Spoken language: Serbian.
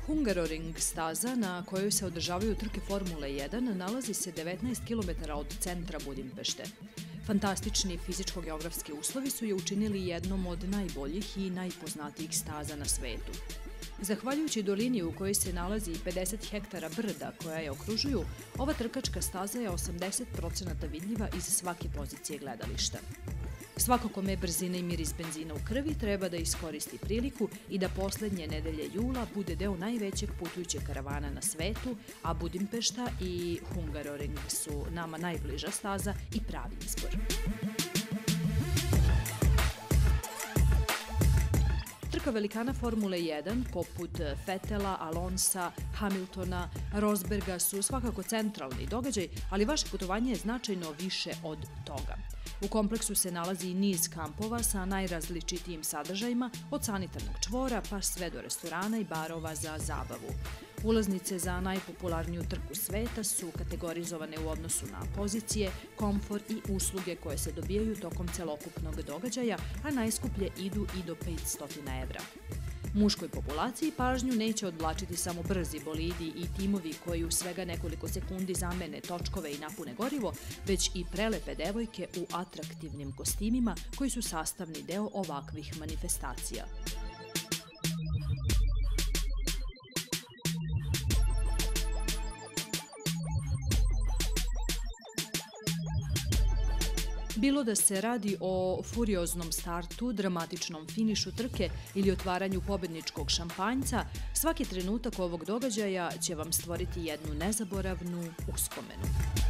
Hungaroring staza na kojoj se održavaju trke Formule 1 nalazi se 19 km od centra Budimpešte. Fantastični fizičko-geografski uslovi su je učinili jednom od najboljih i najpoznatijih staza na svetu. Zahvaljujući dolini u kojoj se nalazi 50 hektara brda koja je okružuju, ova trkačka staza je 80% vidljiva iz svake pozicije gledališta. Svako kome brzina i miris benzina u krvi treba da iskoristi priliku i da poslednje nedelje jula bude deo najvećeg putujućeg karavana na svetu, a Budimpešta i Hungaroring su nama najbliža staza i pravi izbor. Trka velikana Formule 1, poput Vettela, Alonsa, Hamiltona, Rosberga su svakako centralni događaj, ali vaše putovanje je značajno više od toga. U kompleksu se nalazi i niz kampova sa najrazličitijim sadržajima, od sanitarnog čvora pa sve do restorana i barova za zabavu. Ulaznice za najpopularniju trku sveta su kategorizovane u odnosu na pozicije, komfor i usluge koje se dobijaju tokom celokupnog događaja, a najskuplje idu i do 500 evra. Muškoj populaciji pažnju neće odvlačiti samo brzi bolidi i timovi koji u svega nekoliko sekundi zamene točkove i napune gorivo, već i prelepe devojke u atraktivnim kostimima koji su sastavni deo ovakvih manifestacija. Bilo da se radi o furioznom startu, dramatičnom finišu trke ili otvaranju pobedničkog šampanjca, svaki trenutak ovog događaja će vam stvoriti jednu nezaboravnu uspomenu.